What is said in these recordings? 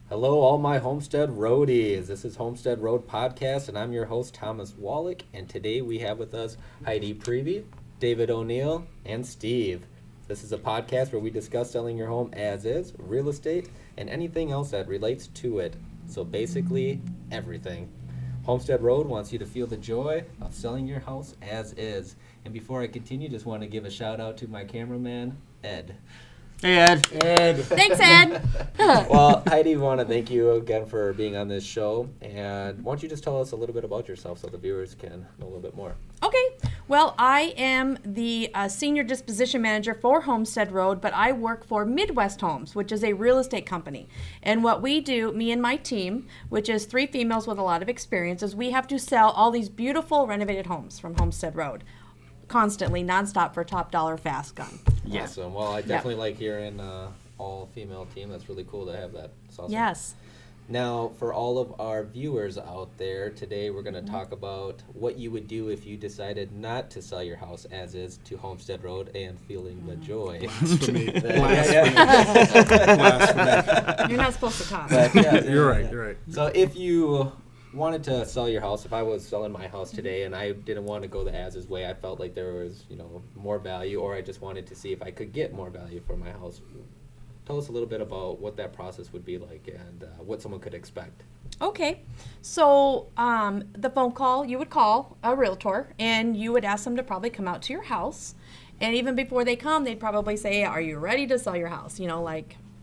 Hello, all my Homestead Roadies. This is Homestead Road Podcast, and I'm your host, Thomas Wallach. And today we have with us Heidi Priebe, David O'Neill, and Steve. This is a podcast where we discuss selling your home as is, real estate, and anything else that relates to it. So basically, everything. Homestead Road wants you to feel the joy of selling your house as is. And before I continue, just want to give a shout out to my cameraman, Ed. Hey, Ed. Ed. Thanks, Ed. Well, Heidi, we want to thank you again for being on this show. And why don't you just tell us a little bit about yourself so the viewers can know a little bit more? Okay. Well, I am the senior disposition manager for Homestead Road, but I work for MidwestHomes, which is a real estate company. And what we do, me and my team, which is 3 females with a lot of experience, is we have to sell all these beautiful renovated homes from Homestead Road. Constantly, nonstop for top dollar fast gun. Yeah. Awesome. Well, I definitely like hearing all female team. That's really cool to have that. It's awesome. Yes. Now, for all of our viewers out there, today we're going to talk about what you would do if you decided not to sell your house as is to Homestead Road and feeling the joy. Blasphemy. You're not supposed to talk. But, You're right. So if you wanted to sell your house, if I was selling my house today and I didn't want to go the as-is way, I felt like there was, more value, or I just wanted to see if I could get more value for my house. Tell us a little bit about what that process would be like and what someone could expect. Okay. So the phone call, you would call a realtor and you would ask them to probably come out to your house. And even before they come, they'd probably say, are you ready to sell your house?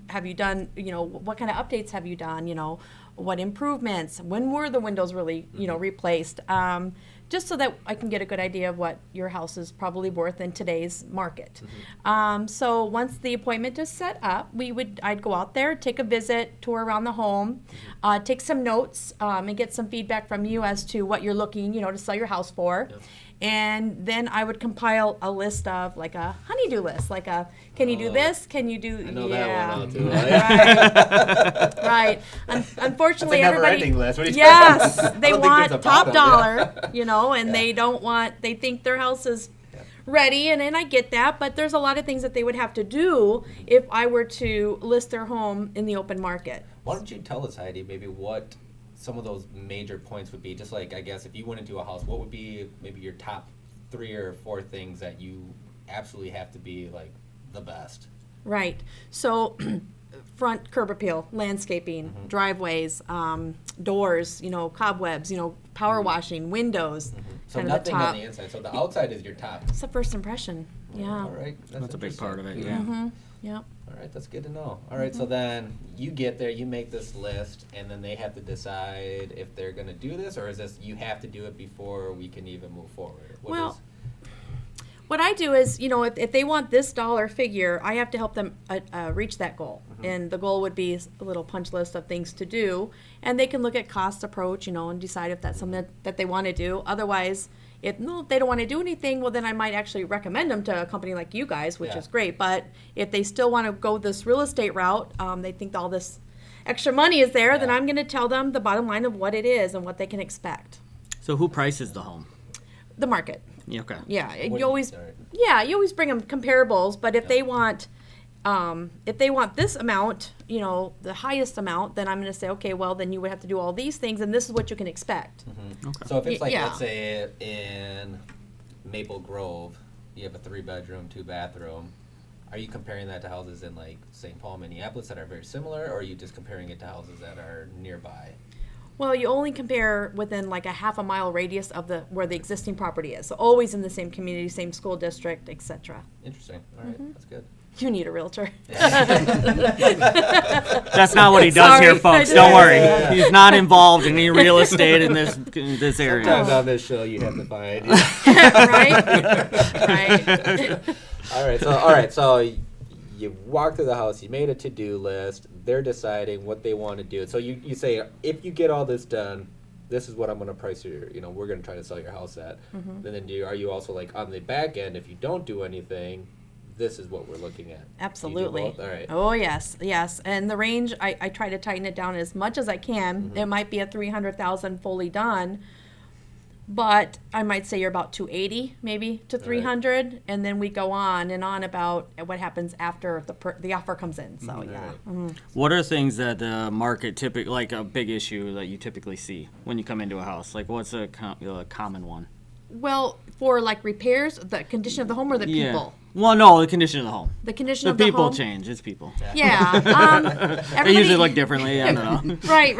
Have you done, what kind of updates have you done? What improvements? When were the windows really, replaced? Just so that I can get a good idea of what your house is probably worth in today's market. Mm-hmm. So once the appointment is set up, I'd go out there, take a visit, tour around the home, take some notes, and get some feedback from you as to what you're looking, to sell your house for. Yep. And then I would compile a list of like a honey-do list, can you do this? Can you do? I know that one too. Right. Right. Unfortunately, it's a everybody. Never-ending list. What Yes, they want top dollar, yeah. and they don't want. They think their house is ready, and I get that, but there's a lot of things that they would have to do if I were to list their home in the open market. Why don't you tell us, Heidi, maybe what some of those major points would be? Just like, I guess, if you went into a house, what would be maybe your top 3 or 4 things that you absolutely have to be like the best? Right. So front curb appeal, landscaping, driveways, doors, cobwebs, power washing, windows. So nothing on the inside. So the outside is your top. It's the first impression. Yeah. All right. That's a big part of it. Yeah. Mm-hmm. Yep. All right, that's good to know. All right, so then you get there, you make this list, and then they have to decide if they're going to do this, or is this you have to do it before we can even move forward? What I do is, if they want this dollar figure, I have to help them reach that goal. Mm-hmm. And the goal would be a little punch list of things to do. And they can look at cost approach, and decide if that's something that they want to do. Otherwise, if they don't want to do anything, well, then I might actually recommend them to a company like you guys, which is great. But if they still want to go this real estate route, they think all this extra money is there, then I'm going to tell them the bottom line of what it is and what they can expect. So who prices the home? The market. Yeah, okay. Yeah, you always bring them comparables, but if they want this amount, the highest amount, then I'm going to say, okay, well, then you would have to do all these things, and this is what you can expect. Mm-hmm. Okay. So if it's let's say in Maple Grove, you have a 3-bedroom, 2-bathroom, are you comparing that to houses in like St. Paul, Minneapolis that are very similar, or are you just comparing it to houses that are nearby? Well, you only compare within like a half a mile radius of where the existing property is. So always in the same community, same school district, etc. Interesting. All right, that's good. You need a realtor. That's not what he does here, folks. Don't worry. He's not involved in any real estate in this area. Sometimes on this show you have to find. Right. All right. So you walk through the house. You made a to-do list. They're deciding what they want to do. So you say, if you get all this done, this is what I'm going to price your. We're going to try to sell your house at. Mm-hmm. And then are you also like on the back end? If you don't do anything, this is what we're looking at. Absolutely. All right. Oh, yes. And the range, I try to tighten it down as much as I can. Mm-hmm. It might be a $300,000 fully done. but I might say you're about 280 maybe to 300, and then we go on and on about what happens after the offer comes in. So What are things that the market typically, like a big issue that you typically see when you come into a house? Like what's a common one? Well, for like repairs, the condition of the home or the people? Well, no, the condition of the home. The condition of the home. The people change. It's people. Yeah. They usually look differently. I don't know. Right.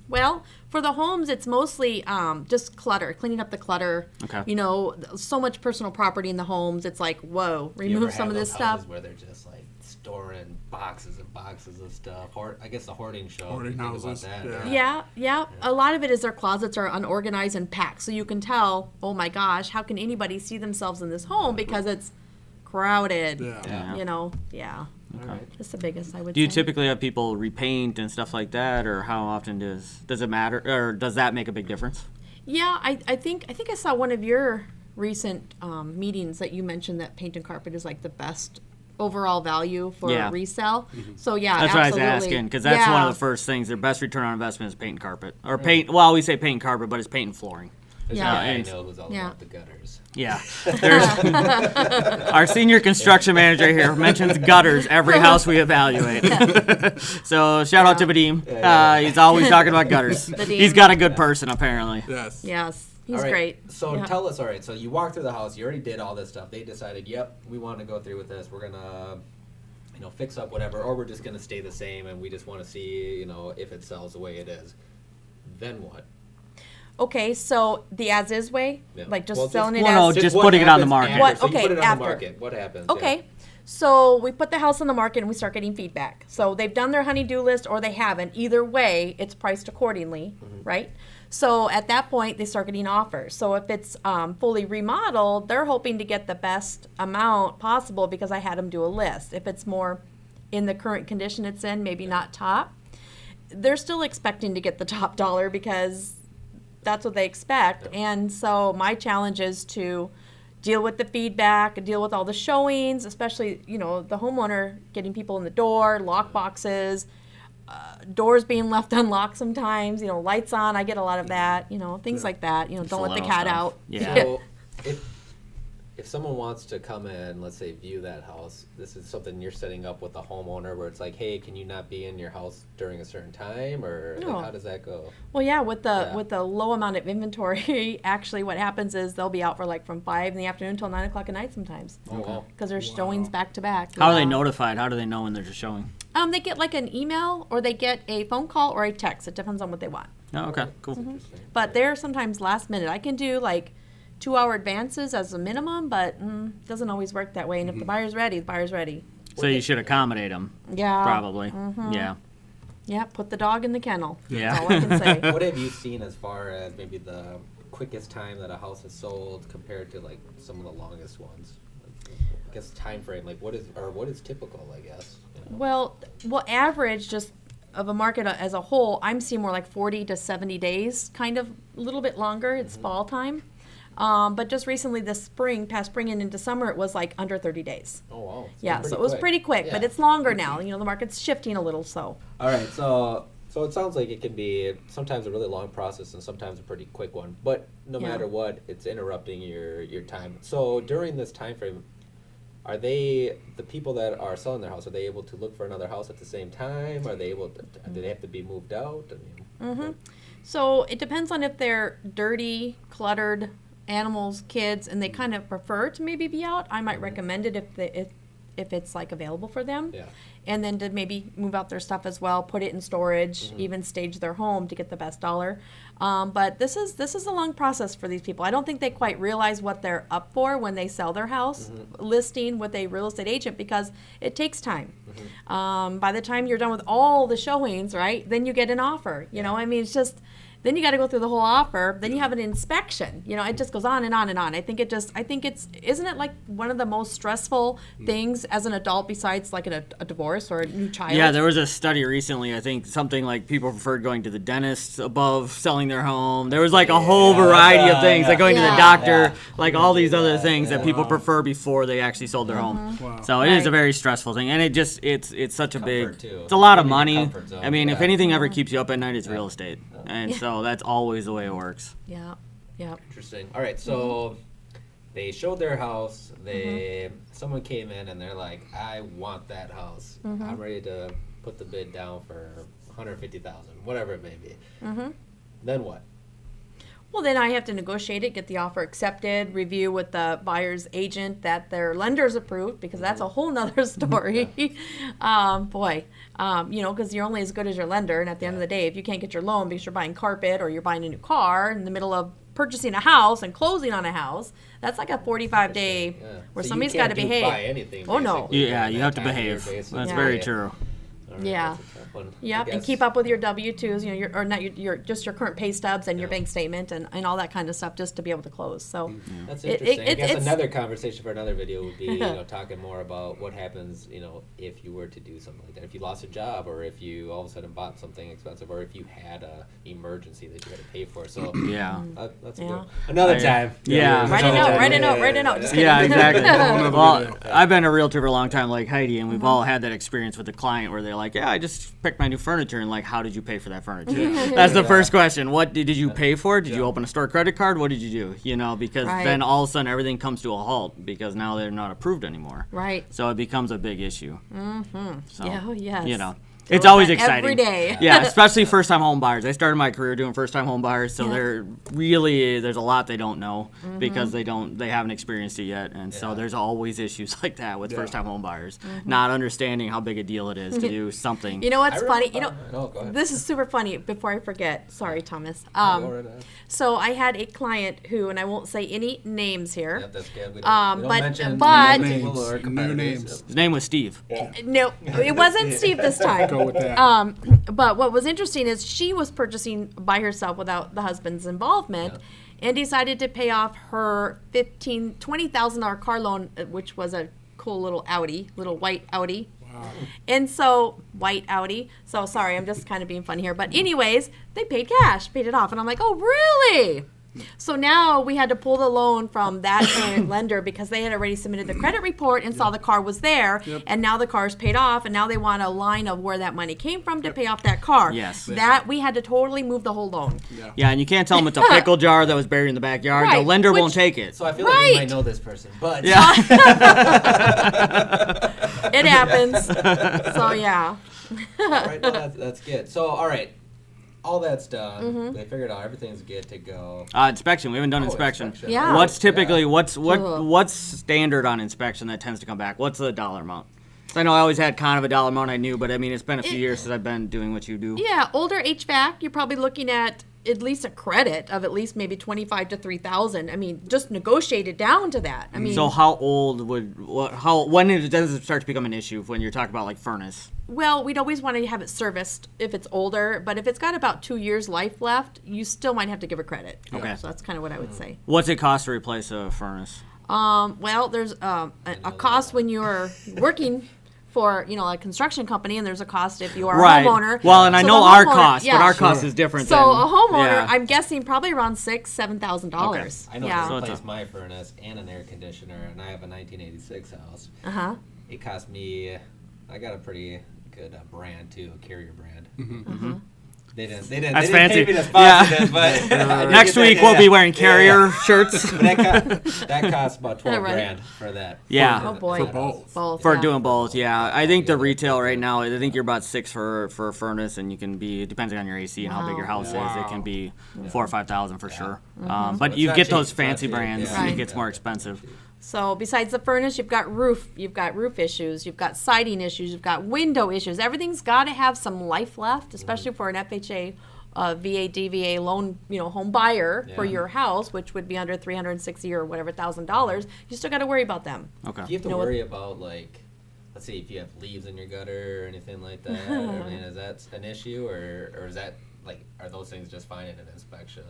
Well, for the homes, it's mostly just clutter, cleaning up the clutter. Okay. You know, so much personal property in the homes. It's like, whoa, remove some of this stuff. Where they're just like storing boxes and boxes of stuff. I guess the hoarding show. Hoarding houses. Yeah. A lot of it is their closets are unorganized and packed, so you can tell. Oh my gosh, how can anybody see themselves in this home because it's crowded? Yeah. You know. Yeah. Okay. That's the biggest I would Do you say. typically have people repaint and stuff like that, or how often does it matter, or does that make a big difference? Yeah, I think I saw one of your recent meetings that you mentioned that paint and carpet is like the best overall value for resale. So yeah, that's absolutely. what I was asking, because that's one of the first things. Their best return on investment is paint and carpet, or paint. Well, we say paint and carpet, but it's paint and flooring. Yeah. I know who's all about the gutters. Yeah. Our senior construction manager here mentions gutters every house we evaluate. So shout out to Vadim. He's always talking about gutters. He's got a good person, apparently. Yes. He's right. great. So tell us, all right, so you walked through the house, you already did all this stuff. They decided, yep, we want to go through with this. We're going to, fix up whatever, or we're just going to stay the same and we just want to see, if it sells the way it is. Then what? Okay, so the as-is way, like just selling it as... as... just putting it on the market. So you put it on the market. What happens? Okay, so we put the house on the market and we start getting feedback. So they've done their honey-do list or they haven't. Either way, it's priced accordingly, right? So at that point, they start getting offers. So if it's fully remodeled, they're hoping to get the best amount possible because I had them do a list. If it's more in the current condition it's in, maybe not top, they're still expecting to get the top dollar because that's what they expect. And so my challenge is to deal with the feedback, deal with all the showings, especially, the homeowner getting people in the door, lock boxes, doors being left unlocked sometimes, lights on. I get a lot of that, things like that. Don't let the cat out. Yeah. So if someone wants to come in, let's say, view that house, this is something you're setting up with the homeowner where it's like, hey, can you not be in your house during a certain time, or like, how does that go? Well, yeah, with the low amount of inventory, actually what happens is they'll be out for like from 5 in the afternoon till 9 o'clock at night sometimes. Oh, wow. Because there's showings back to back. How are they notified? How do they know when there's a showing? They get like an email or they get a phone call or a text. It depends on what they want. Oh, okay, cool. But they're sometimes last minute. I can do like 2-hour advances as a minimum, but it doesn't always work that way. And if the buyer's ready, the buyer's ready. So you should accommodate them. Yeah. Probably. Yeah. Yeah, put the dog in the kennel. Yeah. That's all I can say. What have you seen as far as maybe the quickest time that a house is sold compared to like some of the longest ones? I guess time frame, like what is typical, I guess? Well, average just of a market as a whole, I'm seeing more like 40 to 70 days, kind of a little bit longer. It's fall time. But just recently this past spring and into summer, it was like under 30 days. Oh, wow. Yeah, so it was pretty quick, but it's longer now. The market's shifting a little, so. All right, so it sounds like it can be sometimes a really long process and sometimes a pretty quick one. But no matter what, it's interrupting your time. So during this time frame, are the people that are selling their house, are they able to look for another house at the same time? Are they able to, do they have to be moved out? So it depends on if they're dirty, cluttered animals, kids, and they kind of prefer to maybe be out. I might recommend it if it's like available for them. Yeah. And then to maybe move out their stuff as well, put it in storage, even stage their home to get the best dollar. But this is a long process for these people. I don't think they quite realize what they're up for when they sell their house listing with a real estate agent because it takes time. By the time you're done with all the showings, right, then you get an offer. It's just... Then you got to go through the whole offer. Then you have an inspection. It just goes on and on and on. I think isn't it like one of the most stressful things as an adult besides like a divorce or a new child? Yeah, there was a study recently. I think something like people preferred going to the dentist above selling their home. There was like a whole variety of things, like going to the doctor, like all these other things that people prefer before they actually sold their home. Wow. So it is a very stressful thing, and it's such a big, too. it's a lot of money. Comfort zone, I mean, if anything ever keeps you up at night, it's real estate. And so that's always the way it works. Yeah. Yeah. Interesting. All right, so they showed their house. Someone came in and they're like, I want that house. I'm ready to put the bid down for $150,000, whatever it may be. Then what? Well, then I have to negotiate it, get the offer accepted, review with the buyer's agent that their lender's approved, because that's a whole nother story. Because you're only as good as your lender. And at the end of the day, if you can't get your loan because you're buying carpet or you're buying a new car in the middle of purchasing a house and closing on a house, that's like a 45-day where So somebody's got to behave. Buy anything, Oh, no. Yeah, you have to behave. That's very true. All right, Yeah. that's a tough one. Yep, and keep up with your W-2s, just your current pay stubs and your bank statement and all that kind of stuff just to be able to close. So That's interesting. I guess another conversation for another video would be, talking more about what happens, if you were to do something like that. If you lost a job, or if you all of a sudden bought something expensive, or if you had a emergency that you had to pay for. So that's a good another time. Yeah. Write a note. Just kidding. Yeah, exactly. Well, I've been a realtor for a long time, like Heidi, and we've all had that experience with the client where they're like, yeah, I just picked my new furniture, and like, how did you pay for that furniture? That's the first question. What did you pay for? Did you open a store credit card? What did you do? Because then all of a sudden everything comes to a halt because now they're not approved anymore. Right. So it becomes a big issue. So, yes. It's always exciting. Every day. Yeah, especially first-time home buyers. I started my career doing first-time home buyers, so there's a lot they don't know because they haven't experienced it yet, and so there's always issues like that with first-time home buyers, not understanding how big a deal it is to do something. You know what's funny? Go ahead. This is super funny. Before I forget, sorry, Thomas. Go right ahead. So I had a client who, and I won't say any names here. Yep, that's good. We don't mention but people or New names. His name was Steve. No, it wasn't Steve this time. Go with that. But what was interesting is she was purchasing by herself without the husband's involvement, and decided to pay off her $20,000 car loan, which was a cool little white Audi. Wow. And so, white Audi. So sorry, I'm just kind of being funny here. But anyways, they paid cash, paid it off. And I'm like, oh, really? So now we had to pull the loan from that current lender because they had already submitted the credit report and saw the car was there. And now the car is paid off, and now they want a line of where that money came from to pay off that car. Yes. That we had to totally move the whole loan. Yeah, and you can't tell them it's a pickle jar that was buried in the backyard. Right, The lender won't take it. So I feel like we might know this person, but It happens. So yeah. all right, no, that's good. So all right, all that's done. They figured out everything's good to go. Inspection. We haven't done inspection. Yeah. What's typically what's standard on inspection that tends to come back? What's the dollar amount? I know I always had kind of a dollar amount I knew, but I mean it's been a few years since I've been doing what you do. Yeah, older HVAC, you're probably looking at least a credit of at least maybe $25,000 to $3,000. I mean, just negotiate it down to that. I mean, so how old when does it start to become an issue when you're talking about like furnace? well, we'd always want to have it serviced if it's older, but if it's got about 2 years life left, you still might have to give a credit. Okay. So that's kind of what I would say. What's it cost to replace a furnace? Well, there's a cost when you're working for, a construction company, and there's a cost if you are a homeowner. Well, and I So know the our homeowner- cost, yeah. but our cost is different. So than, a homeowner, yeah. I'm guessing probably around $6,000-$7,000. I know Yeah. to replace my furnace and an air conditioner, and I have a 1986 house. Uh-huh. It cost me, I got a pretty good brand too, a Carrier brand. Mm-hmm. They didn't That's pay fancy. me to sponsor this, but Next week we'll be wearing Carrier shirts. But that cost about $12,000 for that. Yeah. Oh boy. For both. For Doing both, yeah. I think the retail right now, I think you're about $6,000 for a furnace, and you can be, depending on your AC and how big your house is, it can be $4,000 or $5,000 for sure. But you it's get not those cheap. fancy It's not cheap. brands, Yeah. it gets more expensive. So besides the furnace, you've got roof issues, you've got siding issues, you've got window issues. Everything's got to have some life left, especially for an FHA, VA, DVA loan, home buyer for your house, which would be under $360 or whatever $1,000. You still got to worry about them. Okay. Do you have to worry about, like, let's say if you have leaves in your gutter or anything like that? I mean, is that an issue, or is that, like, are those things just fine in an inspection?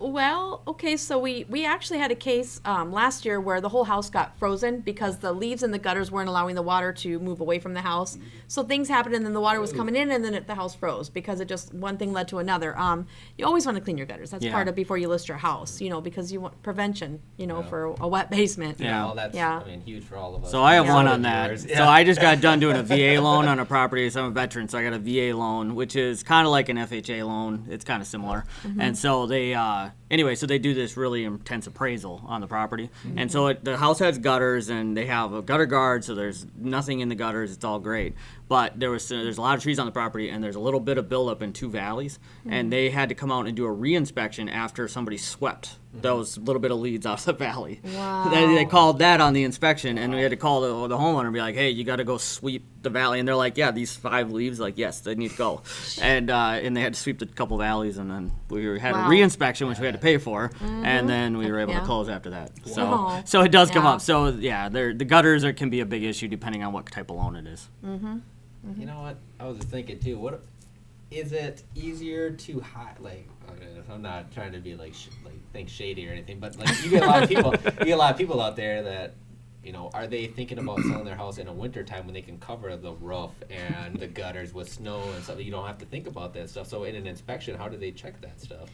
Well, okay, so we actually had a case last year where the whole house got frozen because the leaves in the gutters weren't allowing the water to move away from the house. So things happened, and then the water was coming in, and then the house froze because it just one thing led to another. You always want to clean your gutters. That's part of before you list your house, because you want prevention, for a wet basement. Yeah, well, that's huge for all of us. So I have one on that. So I just got done doing a VA loan on a property. So I'm a veteran, so I got a VA loan, which is kind of like an FHA loan. It's kind of similar. And so they so they do this really intense appraisal on the property. And so the house has gutters, and they have a gutter guard, so there's nothing in the gutters. It's all great. But there's a lot of trees on the property, and there's a little bit of buildup in 2 valleys. And they had to come out and do a reinspection after somebody swept those little bit of leaves off the valley. Wow. They called that on the inspection, and we had to call the homeowner and be like, hey, you got to go sweep the valley. And they're like, yeah, these 5 leaves, like, yes, they need to go. And they had to sweep a couple valleys, and then we had a reinspection, which we had to pay for, and then we were able to close after that. Wow. So it does come up. So, the gutters can be a big issue depending on what type of loan it is. You know what? I was just thinking too. What is it easier to hide? Like, I'm not trying to be think shady or anything, but like you get a lot of people. You get a lot of people out there that, are they thinking about selling their house in a wintertime when they can cover the roof and the gutters with snow and stuff? You don't have to think about that stuff. So in an inspection, how do they check that stuff?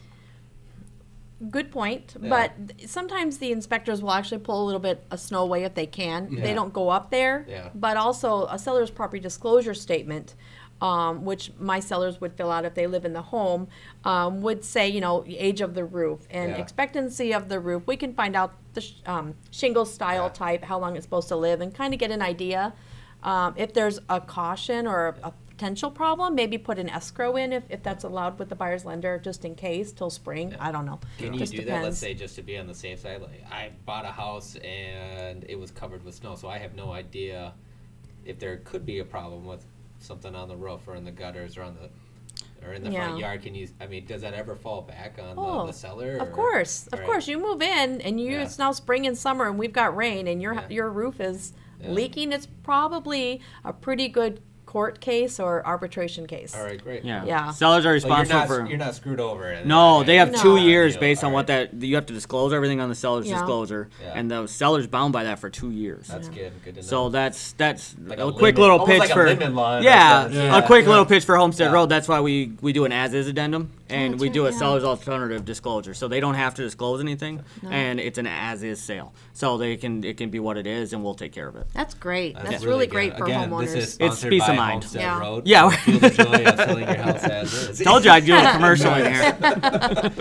Good point, but sometimes the inspectors will actually pull a little bit of snow away if they can. Yeah. They don't go up there, but also a seller's property disclosure statement, which my sellers would fill out if they live in the home, would say, age of the roof and expectancy of the roof. We can find out the shingle style type, how long it's supposed to live, and kind of get an idea. If there's a caution or a potential problem, maybe put an escrow in if that's allowed with the buyer's lender, just in case till spring. I don't know. Can you do that? Let's say just to be on the safe side. Like, I bought a house and it was covered with snow, so I have no idea if there could be a problem with something on the roof or in the gutters or in the front yard. Does that ever fall back on the seller? Of course. You move in and it's now spring and summer and we've got rain and your roof is leaking. It's probably a pretty good court case or arbitration case. All right, great. Yeah. Sellers are responsible you're not screwed over. No, they have 2 years based on what you have to disclose everything on the seller's disclosure, and the seller's bound by that for 2 years. That's good to know. So that's like a quick little pitch like for a quick little pitch for Homestead Road. That's why we do an as-is addendum, and we do a seller's alternative disclosure, so they don't have to disclose anything, and it's an as-is sale, so it can be what it is, and we'll take care of it. That's great. That's really great for homeowners. This is it's peace of mind. Homestead Road. Yeah. Feelthejoy of selling your house as is. Told you I'd do a commercial in here.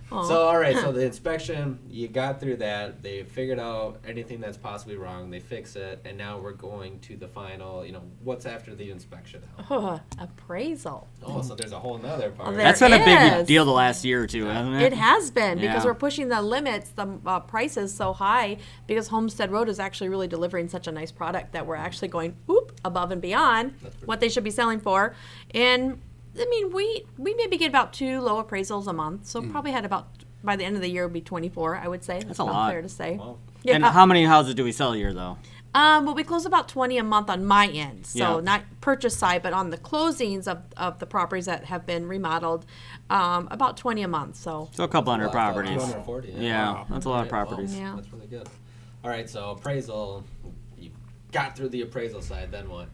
So, all right. So the inspection, you got through that. They figured out anything that's possibly wrong. They fix it, and now we're going to the final. What's after the inspection? Appraisal. Oh, so there's a whole nother part. That's been a big deal the last year or two, hasn't it? It has been because we're pushing the limits, the prices so high because Homestead Road is actually really delivering such a nice product that we're actually going above and beyond what they should be selling for. And we maybe get about 2 low appraisals a month, so probably had about, by the end of the year, would be 24, I would say. That's a lot. Fair to say. Wow. Yeah. And how many houses do we sell a year, though? Well, we close about 20 a month on my end, so not purchase side, but on the closings of the properties that have been remodeled, about 20 a month. So a couple hundred properties. 240. Yeah, that's a lot of properties. Yeah. That's really good. All right, so appraisal, you got through the appraisal side, then what?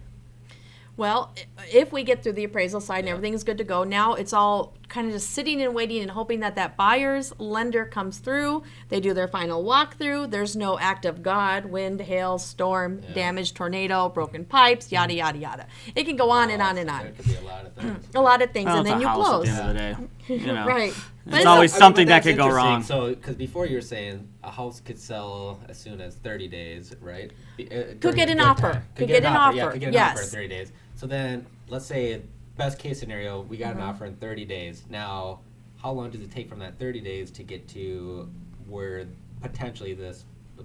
Well, if we get through the appraisal side and everything is good to go, now it's all kind of just sitting and waiting and hoping that buyer's lender comes through. They do their final walkthrough. There's no act of God, wind, hail, storm, damage, tornado, broken pipes, yada, yada, yada. It can go on and on and on. There could be a lot of things. A lot of things, Well, and then it's you a house close. at the end of the day. Right. But It's always something that that's could go interesting. wrong. So, because before you were saying a house could sell as soon as 30 days, right? Could get an offer. Could get an offer. Yeah, could get an offer in Yes. 30 days. So then, let's say best case scenario, we got an offer in 30 days. Now, how long does it take from that 30 days to get to where potentially the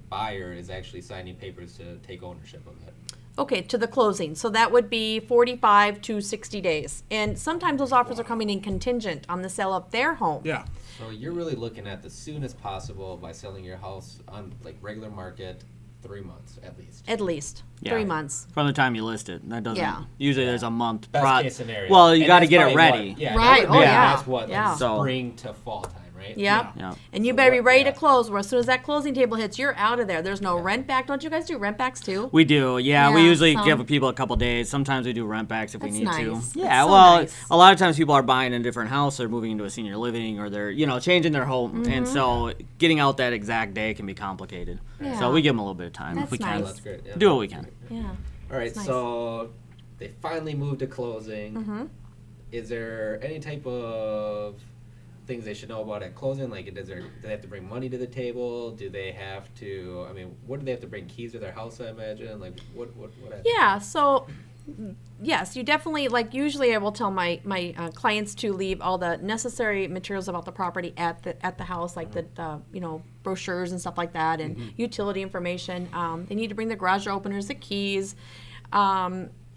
buyer is actually signing papers to take ownership of it? Okay, to the closing. So that would be 45 to 60 days. And sometimes those offers are coming in contingent on the sale of their home. Yeah. So you're really looking at the soonest possible by selling your house on like regular market, 3 months at least. At least. Yeah. 3 months. From the time you list it. That doesn't. Yeah. Usually there's a month. Best case scenario. Well, you And got to that's get it probably ready. what- yeah, Right. that Oh, would- yeah. That's what, like Yeah. So- spring to fall time, right? Yep. Yeah. And you So better be what- ready yeah. to close. Where as soon as that closing table hits, you're out of there. There's no rent back. Don't you guys do rent backs too? We do, yeah. We Yeah, usually some- give people a couple days. Sometimes we do rent backs if we That's need to. nice. Yeah, That's so well, nice. a lot of times people are buying in a different house. They're moving into a senior living, or they're changing their home, and so getting out that exact day can be complicated. Yeah. So we give them a little bit of time if That's we can. nice. Oh, that's great. Yeah. Do what we can. Yeah. All right, nice. so they finally moved to closing. Mm-hmm. Is there any type of things they should know about at closing? Like, do they have to bring money to the table? Do they have to? I mean, what do they have to bring? Keys to their house, I imagine. Like, what? Yeah. So, yes, you definitely usually I will tell my clients to leave all the necessary materials about the property at the house, like the brochures and stuff like that, and utility information. They need to bring the garage door openers, the keys.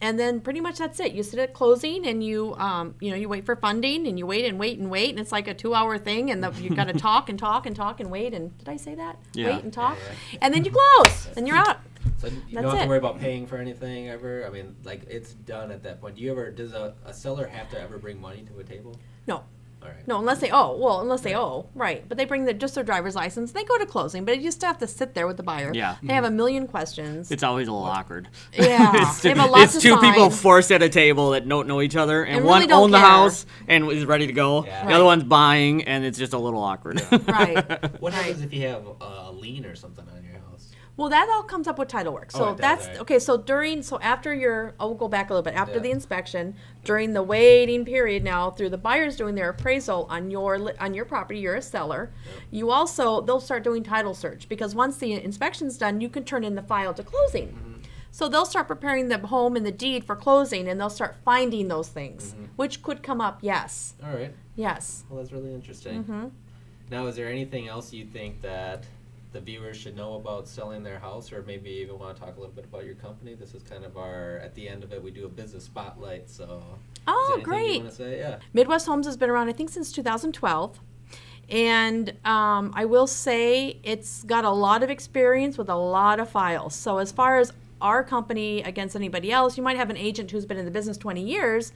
And then pretty much that's it. You sit at closing and you wait for funding and you wait and wait and wait, and it's like a 2-hour thing, and you've got to talk and talk and talk and wait. And did I say that? Yeah. Wait and talk, Yeah. and then you close and you're out. So you That's don't have it. to worry about paying for anything ever. I mean, like, it's done at that point. Does a seller have to ever bring money to a table? No. All right. No, unless they owe, right. But they bring just their driver's license. They go to closing, but you still have to sit there with the buyer. Yeah. They have a million questions. It's always a little awkward. Yeah. It's They have a lot it's to two people sign. forced at a table that don't know each other, and And one really don't owned the care. house and is ready to go. Yeah. The Right. other one's buying, and it's just a little awkward. Right. What Right. happens if you have a lien or something on your house? Well, that all comes up with title work. So it does, that's right. okay. So after we'll go back a little bit. After Yeah. the inspection, during the waiting period now, through the buyers doing their appraisal on your property, you're a seller. You also they'll start doing title search, because once the inspection's done, you can turn in the file to closing. So they'll start preparing the home and the deed for closing, and they'll start finding those things, which could come up. Yes, All right. yes. Well, that's really interesting. Now, is there anything else you think that the viewers should know about selling their house, or maybe even want to talk a little bit about your company? This is kind of at the end of it, we do a business spotlight. So, Oh, is there anything great. you want to say? Yeah. MidwestHomes has been around, I think, since 2012. And I will say it's got a lot of experience with a lot of files. So as far as our company against anybody else, you might have an agent who's been in the business 20 years,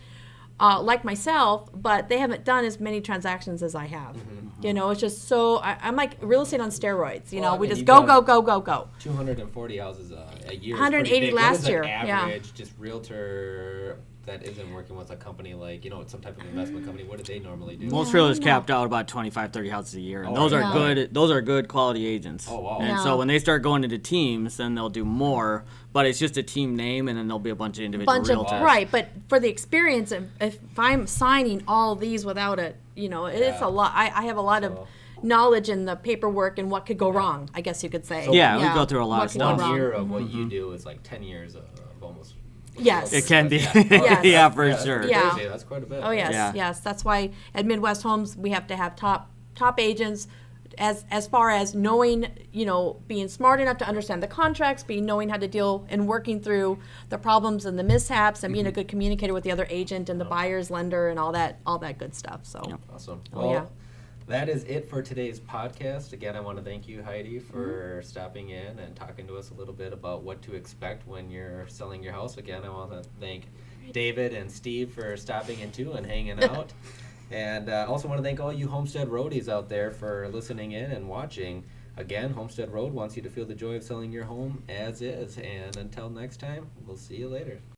like myself, but they haven't done as many transactions as I have. It's just so, I'm like real estate on steroids. Well, I We mean, just you've go, done- go, go, go, go. 240 houses a year. is 180 pretty big. What last is an year, yeah. average, just realtor that isn't working with a company like, some type of investment company, what do they normally do? Most Yeah, I realtors don't capped out about 25, 30 houses a year, and Oh, those are yeah. good. Those are good quality agents. Oh, wow. And Yeah. so when they start going into teams, then they'll do more. But it's just a team name, and then there'll be a bunch of individual realtors. Right, but for the experience, if I'm signing all these without it's Yeah. a lot. I have a lot of So- knowledge in the paperwork and what could go wrong, I guess you could say. So- Yeah, we go through a lot what of could go stuff. One wrong. year of what you do is like 10 years of almost. Yes. It can be. Yeah. Yes. Yeah, for that's sure. pretty Yeah. crazy. That's quite a bit. Oh yes, Yeah. yes. That's why at MidwestHomes we have to have top agents, as far as knowing, being smart enough to understand the contracts, knowing how to deal and working through the problems and the mishaps, and being a good communicator with the other agent and the buyer's lender and all that good stuff. So. Awesome. Oh, Well, yeah. that is it for today's podcast. Again, I want to thank you, Heidi, for stopping in and talking to us a little bit about what to expect when you're selling your house. Again, I want to thank David and Steve for stopping in too and hanging out. And also want to thank all you Homestead Roadies out there for listening in and watching. Again, Homestead Road wants you to feel the joy of selling your home as is. And until next time, we'll see you later.